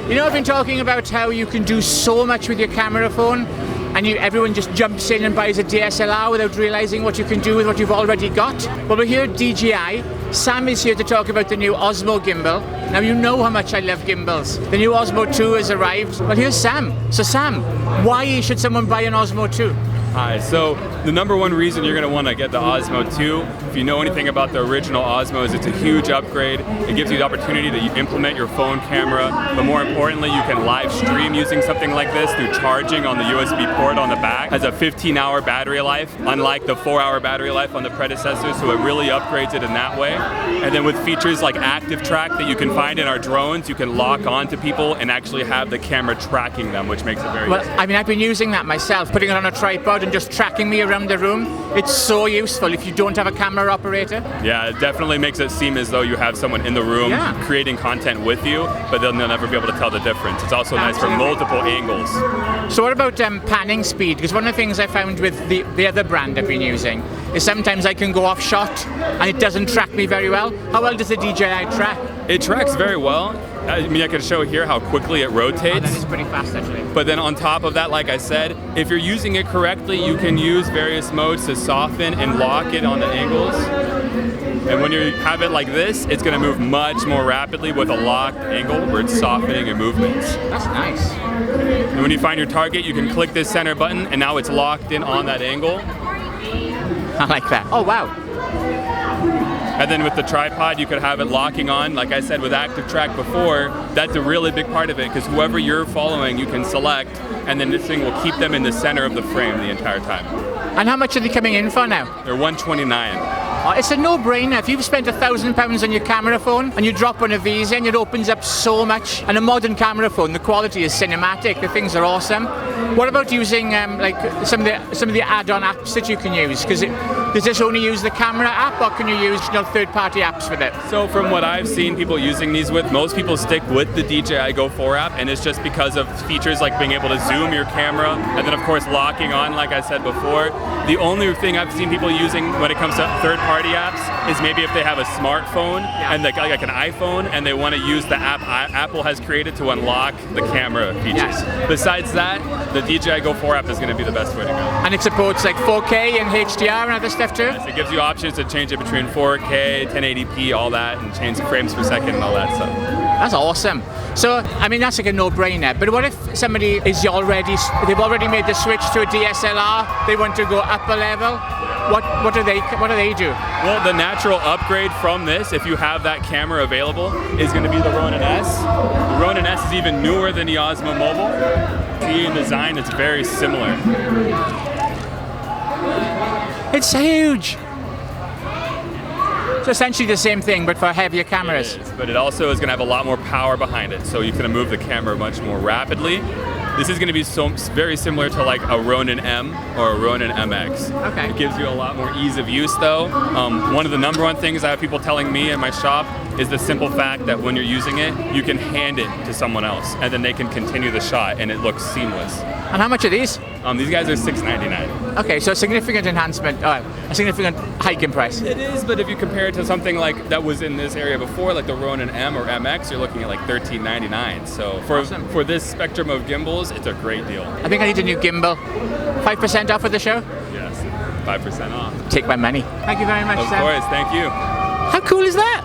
You know, I've been talking about how you can do so much with your camera phone, and everyone just jumps in and buys a DSLR without realizing what you can do with what you've already got. Well, we're here at DJI. Sam is here to talk about the new Osmo gimbal. Now, you know how much I love gimbals. The new Osmo 2 has arrived. Well, here's Sam. So Sam, why should someone buy an Osmo 2? Hi, so the number one reason you're going to want to get the Osmo 2, if you know anything about the original Osmos, it's a huge upgrade. It gives you the opportunity to implement your phone camera, but more importantly, you can live stream using something like this through charging on the USB port on the back. It has a 15-hour battery life, unlike the 4-hour battery life on the predecessor, so it really upgrades it in that way. And then with features like active track that you can find in our drones, you can lock on to people and actually have the camera tracking them, which makes it very easy. I mean, I've been using that myself, putting it on a tripod and just tracking me around the room. It's so useful if you don't have a camera operator. Yeah, it definitely makes it seem as though you have someone in the room creating content with you, but they'll never be able to tell the difference. It's also nice for multiple angles. So what about panning speed? Because one of the things I found with the other brand I've been using is sometimes I can go off shot and it doesn't track me very well. How well does the DJI track? It tracks very well. I mean, I can show here how quickly it rotates. Oh, that is pretty fast, actually. But then on top of that, like I said, if you're using it correctly, you can use various modes to soften and lock it on the angles. And when you have it like this, it's going to move much more rapidly with a locked angle where it's softening your movements. That's nice. And when you find your target, you can click this center button, and now it's locked in on that angle. I like that. Oh, wow. And then with the tripod, you could have it locking on. Like I said, with active track before, that's a really big part of it, because whoever you're following, you can select, and then this thing will keep them in the center of the frame the entire time. And how much are they coming in for now? They're $129. It's a no-brainer. If you've spent £1,000 on your camera phone and you drop one of these in, it opens up so much. And a modern camera phone, the quality is cinematic. The things are awesome. What about using like some of the add-on apps that you can use? Because does this only use the camera app, or can you use third-party apps with it? So from what I've seen people using these with, most people stick with the DJI Go 4 app, and it's just because of features like being able to zoom your camera, and then of course locking on, like I said before. The only thing I've seen people using when it comes to third-party apps is maybe if they have a smartphone and like an iPhone, and they want to use the app Apple has created to unlock the camera features. Yes. Besides that, the DJI Go 4 app is going to be the best way to go. And it supports like 4K and HDR and other stuff too? Yes, it gives you options to change it between 4K, 1080p, all that, and change the frames per second and all that stuff. That's awesome. So, I mean, that's like a no-brainer. But what if somebody they've already made the switch to a DSLR, they want to go up a level? What do they do? Well, the natural upgrade from this, if you have that camera available, is going to be the Ronin-s. The Ronin-s is even newer than the Osmo Mobile. See, in design, it's very similar. It's huge. It's essentially the same thing, but for heavier cameras. It is, but it also is going to have a lot more power behind it, so you can move the camera much more rapidly. This is going to be very similar to like a Ronin-M or a Ronin-MX. Okay. It gives you a lot more ease of use though. One of the number one things I have people telling me in my shop is the simple fact that when you're using it, you can hand it to someone else and then they can continue the shot and it looks seamless. And how much are these? These guys are $6.99. Okay, so a significant enhancement, a significant hike in price. It is, but if you compare it to something like that was in this area before, like the Ronin-M or MX, you're looking at like $13.99. So for this spectrum of gimbals, it's a great deal. I think I need a new gimbal. 5% off of the show? Yes, 5% off. Take my money. Thank you very much, Sam. Of course, thank you. How cool is that?